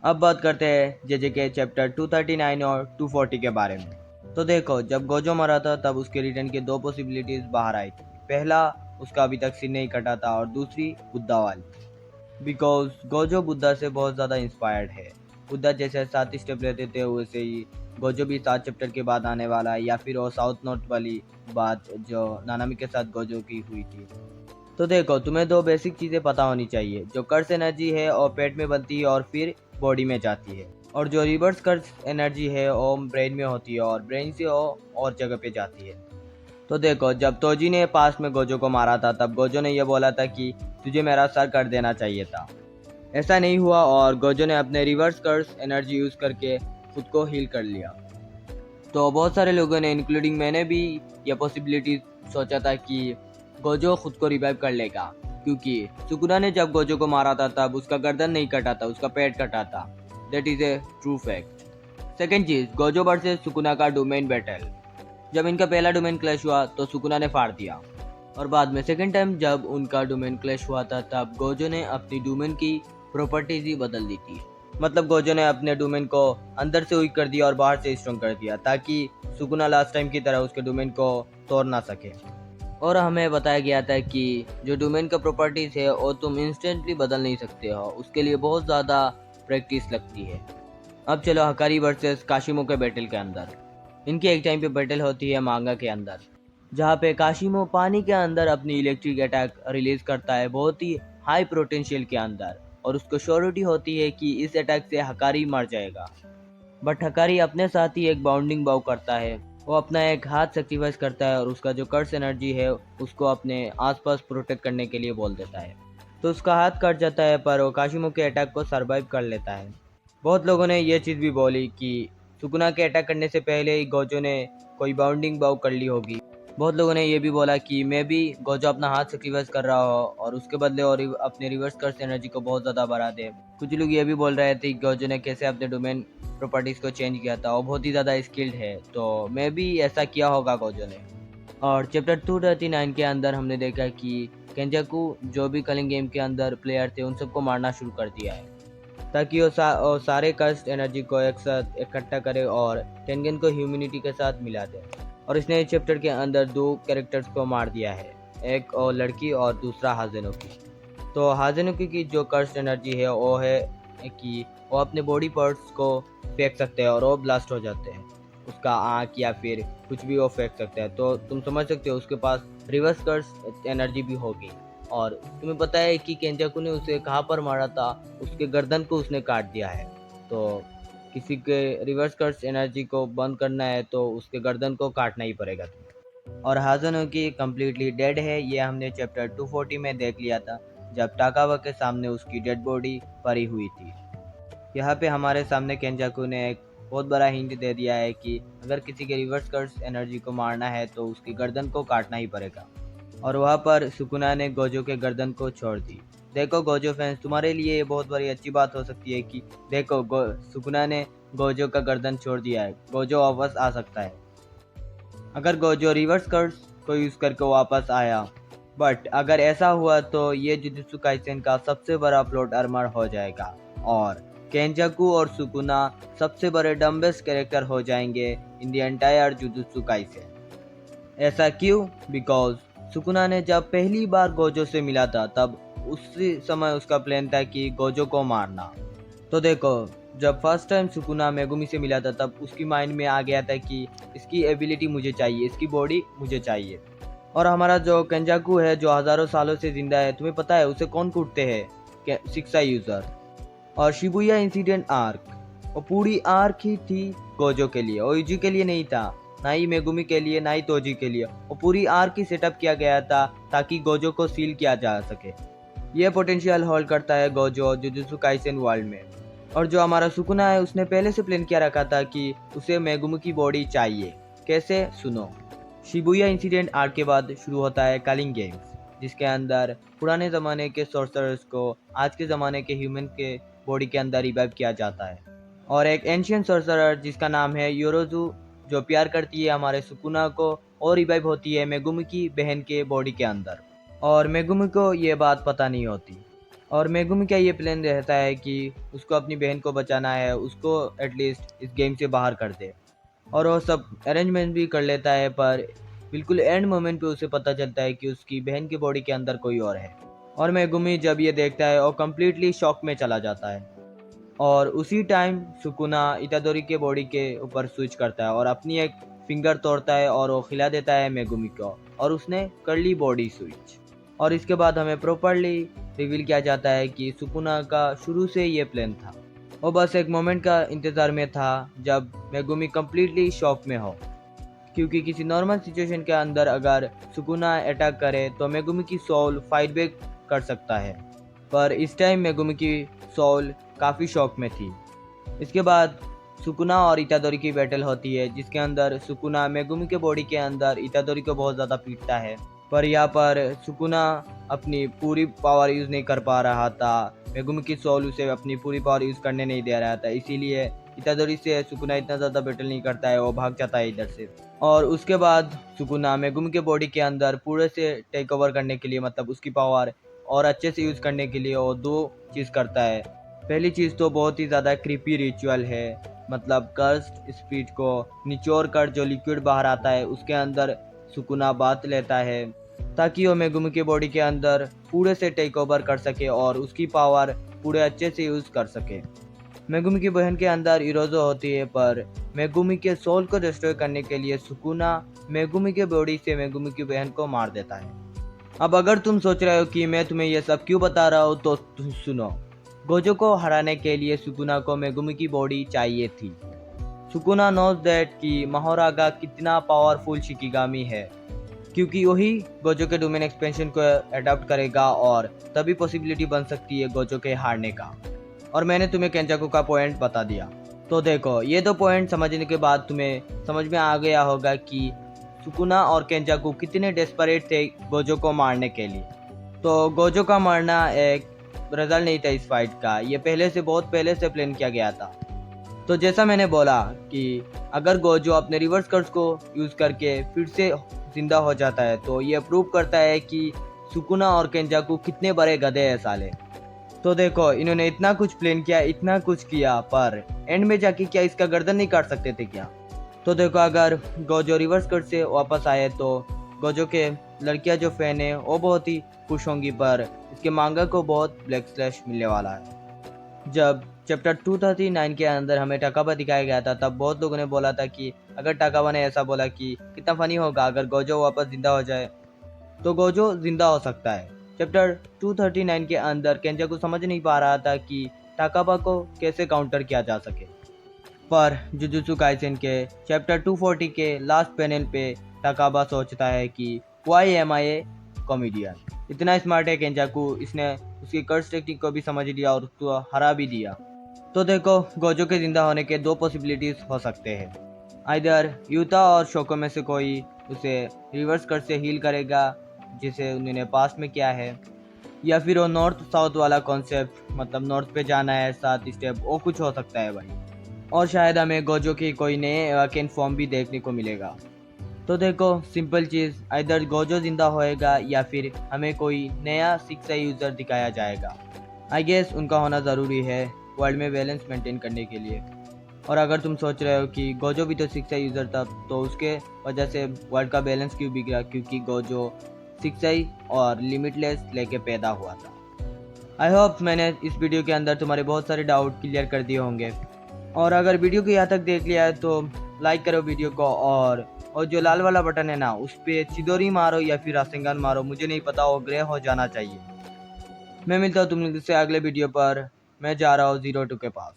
अब बात करते हैं जेजे के चैप्टर 239 और 240 के बारे में। तो देखो, जब गोजो मरा था तब उसके रिटर्न की दो पॉसिबिलिटीज बाहर आई थी। पहला, उसका अभी तक सिर नहीं कटा था, और दूसरी बुद्धा वाली। बिकॉज गोजो बुद्धा से बहुत ज़्यादा इंस्पायर्ड है। बुद्धा जैसे 7 स्टेप लेते थे वैसे ही गोजो भी 7 चैप्टर के बाद आने वाला है, या फिर वो साउथ नॉर्थ वाली बात जो नानामी के साथ गोजो की हुई थी। तो देखो, तुम्हें दो बेसिक चीज़ें पता होनी चाहिए। जो कर्स एनर्जी है वो पेट में बनती है और फिर बॉडी में जाती है, और जो रिवर्स कर्स एनर्जी है वो ब्रेन में होती है और ब्रेन से वो और जगह पे जाती है। तो देखो, जब तोजी ने पास्ट में गोजो को मारा था तब गोजो ने यह बोला था कि तुझे मेरा सर कर देना चाहिए था। ऐसा नहीं हुआ और गोजो ने अपने रिवर्स कर्स एनर्जी यूज करके खुद को हील कर लिया। तो बहुत सारे लोगों ने, इंक्लूडिंग मैंने भी, यह पॉसिबिलिटी सोचा था कि गोजो खुद को रिवाइव कर लेगा, क्योंकि सुकुना ने जब गोजो को मारा था तब उसका गर्दन नहीं कटा था, उसका पेट कटा था। That is a true fact. Second चीज, गोजो वर्सेस सुकुना का डोमेन बैटल। जब इनका पहला डोमेन क्लैश हुआ तो सुकुना ने फाड़ दिया, और बाद में सेकेंड टाइम जब उनका डोमेन क्लैश हुआ था तब गोजो ने अपनी डोमेन की प्रॉपर्टीज ही बदल दी थी। मतलब गोजो ने अपने डोमेन को अंदर से वीक कर दिया और बाहर से स्ट्रॉन्ग कर दिया, ताकि सुकुना लास्ट टाइम की तरह उसके डोमेन को तोड़ ना सके। और हमें बताया गया था कि जो डोमेन का प्रॉपर्टीज है वो तुम इंस्टेंटली बदल नहीं सकते हो, उसके लिए बहुत ज़्यादा प्रैक्टिस लगती है। अब चलो हकारी वर्सेस काशिमो के बैटल के अंदर। इनकी एक टाइम पे बैटल होती है मांगा के अंदर, जहाँ पे काशिमो पानी के अंदर अपनी इलेक्ट्रिक अटैक रिलीज करता है बहुत ही हाई पोटेंशियल के अंदर, और उसको श्योरिटी होती है कि इस अटैक से हकारी मर जाएगा। बट हकारी अपने साथ ही एक बाउंडिंग बाउ करता है। वो अपना एक हाथ सेक्रीफाइस करता है और उसका जो कर्स एनर्जी है उसको अपने आसपास प्रोटेक्ट करने के लिए बोल देता है। तो उसका हाथ कट जाता है पर वो काशिमो के अटैक को सरवाइव कर लेता है। बहुत लोगों ने ये चीज़ भी बोली कि सुकुना के अटैक करने से पहले ही गोजो ने कोई बाउंडिंग बाउ कर ली होगी। बहुत लोगों ने ये भी बोला कि मे बी गोजो अपना हाथ सेक्रीफाइस कर रहा हो और उसके बदले और अपने रिवर्स कर्स एनर्जी को बहुत ज़्यादा बढ़ा दे। कुछ लोग ये भी बोल रहे थे कि गोजो ने कैसे अपने डोमेन प्रॉपर्टीज़ को चेंज किया था, वो बहुत ही ज़्यादा स्किल्ड है, तो मे बी ऐसा किया होगा गोजो ने। और चैप्टर 239 के अंदर हमने देखा कि केंजाकू जो भी कलिंग गेम के अंदर प्लेयर थे उन सबको मारना शुरू कर दिया है, ताकि वो सारे कस्ट एनर्जी को एक साथ इकट्ठा करे और टेंगन को ह्यूमैनिटी के साथ मिला दे। और इसने इस चैप्टर के अंदर दो कैरेक्टर्स को मार दिया है, एक और लड़की और दूसरा हाजेनुकी। तो हाजेनुकी की जो कर्स्ट एनर्जी है वो है कि वो अपने बॉडी पार्ट्स को फेंक सकते हैं और वो ब्लास्ट हो जाते हैं। उसका आँख या फिर कुछ भी वो फेंक सकते हैं, तो तुम समझ सकते हो उसके पास रिवर्स कर्स्ट एनर्जी भी होगी। और तुम्हें पता है कि केंजाकू ने उसे कहाँ पर मारा था, उसके गर्दन को उसने काट दिया है। तो किसी के रिवर्स कर्स एनर्जी को बंद करना है तो उसके गर्दन को काटना ही पड़ेगा तुम्हें। और हाज़ुनुकी कम्प्लीटली डेड है, ये हमने चैप्टर 240 में देख लिया था, जब टाकावा के सामने उसकी डेड बॉडी पड़ी हुई थी। यहाँ पे हमारे सामने केंजाकू ने एक बहुत बड़ा हिंट दे दिया है कि अगर किसी के रिवर्स कर्स एनर्जी को मारना है तो उसकी गर्दन को काटना ही पड़ेगा। और वहाँ पर सुकुना ने गोजो के गर्दन को छोड़ दी। देखो गोजो फैंस, तुम्हारे लिए ये बहुत बड़ी अच्छी बात हो सकती है कि देखो सुकुना ने गोजो का गर्दन छोड़ दिया है, गोजो वापस आ सकता है अगर गोजो रिवर्स कर्स को यूज करके वापस आया। बट अगर ऐसा हुआ तो ये जुजुत्सु काइसेन का सबसे बड़ा प्लॉट आर्मर हो जाएगा, और केंजाकू और सुकुना सबसे बड़े डम्बेस्ट कैरेक्टर हो जाएंगे in the entire jujutsu Kaisen. ऐसा क्यों? बिकॉज सुकुना ने जब पहली बार गोजो से मिला था तब उसी समय उसका प्लान था कि गोजो को मारना। तो देखो, जब फर्स्ट टाइम सुकुना मेगुमी से मिला था तब उसकी माइंड में आ गया था कि इसकी एबिलिटी मुझे चाहिए, इसकी बॉडी मुझे चाहिए। और हमारा जो केंजाकू है जो हजारों सालों से जिंदा है, तुम्हें पता है उसे कौन कूटते हैं? शिक्षा यूजर। और शिबुया इंसिडेंट आर्क, वो पूरी आर्क ही थी गोजो के लिए, ओइजी के लिए नहीं था, ना ही मेगुमी के लिए, ना ही तोजी के लिए। वो पूरी आर्क ही सेटअप किया गया था ताकि गोजो को सील किया जा सके। ये पोटेंशियल होल्ड करता है गोजो जुजुत्सु काइसेन वर्ल्ड में। और जो हमारा सुकुना है उसने पहले से प्लान किया रखा था कि उसे मेगुमी की बॉडी चाहिए। कैसे? सुनो। शिबुया इंसिडेंट आर्क के बाद शुरू होता है कलिंग गेम्स, जिसके अंदर पुराने ज़माने के सोर्सरर्स को आज के ज़माने के ह्यूमन के बॉडी के अंदर रिवाइव किया जाता है। और एक एंशियंट सोर्सरर जिसका नाम है योरोजू, जो प्यार करती है हमारे सुकुना को, और रिवाइव होती है मेगुमी की बहन के बॉडी के अंदर। और मेगुमी को ये बात पता नहीं होती। और मेगुमी का ये प्लान रहता है कि उसको अपनी बहन को बचाना है, उसको एटलीस्ट इस गेम से बाहर कर दे। और वो सब अरेंजमेंट भी कर लेता है, पर बिल्कुल एंड मोमेंट पे उसे पता चलता है कि उसकी बहन की बॉडी के अंदर कोई और है। और मेगुमी जब ये देखता है वो कम्प्लीटली शॉक में चला जाता है। और उसी टाइम सुकुना इतादोरी के बॉडी के ऊपर स्विच करता है और अपनी एक फिंगर तोड़ता है और वो खिला देता है मेगुमी को, और उसने कर ली बॉडी स्विच। और इसके बाद हमें प्रॉपरली रिवील किया जाता है कि सुकुना का शुरू से ये प्लान था। वो बस एक मोमेंट का इंतज़ार में था जब मेगुमी कम्प्लीटली शॉक में हो, क्योंकि किसी नॉर्मल सिचुएशन के अंदर अगर सुकुना अटैक करे तो मेगुमी की सोल फाइट बैक कर सकता है, पर इस टाइम मेगुमी की सोल काफ़ी शॉक में थी। इसके बाद सुकुना और इतादोरी की बैटल होती है, जिसके अंदर सुकुना मेगुमी के बॉडी के अंदर इतादोरी को बहुत ज़्यादा पीटता है, पर यहाँ पर सुकुना अपनी पूरी पावर यूज़ नहीं कर पा रहा था। मेगुमी की सोल उसे अपनी पूरी पावर यूज़ करने नहीं दे रहा था, इसीलिए इतादोरी से सुकुना इतना ज़्यादा बैटल नहीं करता है, वो भाग जाता है इधर से। और उसके बाद सुकुना मेगुमी के बॉडी के अंदर पूरे से टेक ओवर करने के लिए, मतलब उसकी पावर और अच्छे से यूज़ करने के लिए वो दो चीज़ करता है। पहली चीज़ तो बहुत ही ज़्यादा क्रीपी रिचुअल है, मतलब कर्स्ड स्पीड को निचोड़ कर जो लिक्विड बाहर आता है उसके अंदर सुकुना बात लेता है, ताकि वो मेगुमी के बॉडी के अंदर पूरे से टेक ओवर कर सके और उसकी पावर पूरे अच्छे से यूज़ कर सके। मेगुमी की बहन के अंदर इरोजो होती है, पर मेगुमी के सोल को डिस्ट्रॉय करने के लिए सुकुना मेगुमी के बॉडी से मेगुमी की बहन को मार देता है। अब अगर तुम सोच रहे हो कि मैं तुम्हें ये सब क्यों बता रहा हूँ, तो सुनो। गोजो को हराने के लिए सुकुना को मेगुमी की बॉडी चाहिए थी। सुकुना नोज दैट कि महारागा कितना पावरफुल शिकिगामी है, क्योंकि वही गोजो के डोमेन एक्सपेंशन को अडॉप्ट करेगा और तभी पॉसिबिलिटी बन सकती है गोजो के हारने का। और मैंने तुम्हें केंजाकू का पॉइंट बता दिया। तो देखो, ये दो पॉइंट समझने के बाद तुम्हें समझ में आ गया होगा कि सुकुना और केंजाकू कितने डेस्परेट थे गोजो को मारने के लिए। तो गोजो का मारना एक रिजल्ट नहीं था इस फाइट का, ये बहुत पहले से प्लान किया गया था। तो जैसा मैंने बोला कि अगर गोजो अपने रिवर्स कर्स को यूज़ करके फिर से जिंदा हो जाता है, तो ये प्रूव करता है कि सुकुना और केंजाकू कितने बड़े गधे हैं साले। तो देखो, इन्होंने इतना कुछ प्लान किया, इतना कुछ किया, पर एंड में जाके क्या इसका गर्दन नहीं काट सकते थे क्या? तो देखो, अगर गोजो रिवर्स कर्स से वापस आए तो गोजो के लड़कियां जो फैन है वो बहुत ही खुश होंगी, पर इसके मांगा को बहुत ब्लैक स्लैश मिलने वाला है। जब चैप्टर 239 के अंदर हमें टाकाबा दिखाया गया था, तब बहुत लोगों ने बोला था कि अगर टाकाबा ने ऐसा बोला कि कितना फनी होगा अगर गोजो वापस जिंदा हो जाए, तो गोजो जिंदा हो सकता है। चैप्टर 239 के अंदर केंजाकू समझ नहीं पा रहा था कि टाकाबा को कैसे काउंटर किया जा सके, पर जुजुत्सु काइसेन के चैप्टर 240 के लास्ट पैनल पे टाकाबा सोचता है कि why am I a comedian. इतना स्मार्ट है केंजाकू, इसने उसकी कर्स टेक्निक को भी समझ लिया और उसको हरा भी दिया। तो देखो, गोजो के जिंदा होने के दो पॉसिबिलिटीज हो सकते हैं। आइदर यूता और शोको में से कोई उसे रिवर्स कर्स से हील करेगा, जिसे उन्होंने पास्ट में किया है, या फिर वो नॉर्थ साउथ वाला कॉन्सेप्ट, मतलब नॉर्थ पे जाना है 7 स्टेप, वो कुछ हो सकता है भाई। और शायद हमें गोजो की कोई नए वैकेंट फॉर्म भी देखने को मिलेगा। तो देखो, सिंपल चीज़, इधर गोजो जिंदा होएगा या फिर हमें कोई नया 6 यूज़र दिखाया जाएगा। आई गेस उनका होना ज़रूरी है वर्ल्ड में बैलेंस मेंटेन करने के लिए। और अगर तुम सोच रहे हो कि गोजो भी तो 6 यूज़र था, तो उसके वजह से वर्ल्ड का बैलेंस क्यों बिगड़ा, क्योंकि गोजो 6 और लिमिटलेस लेके पैदा हुआ था। आई होप मैंने इस वीडियो के अंदर तुम्हारे बहुत सारे डाउट क्लियर कर दिए होंगे। और अगर वीडियो को यहाँ तक देख लिया है तो लाइक करो वीडियो को, और जो लाल वाला बटन है ना, उस पर चिदोरी मारो या फिर रासेंगन मारो, मुझे नहीं पता, वो ग्रे हो जाना चाहिए। मैं मिलता हूँ तुम लोग से अगले वीडियो पर। मैं जा रहा हूँ 02 के पास।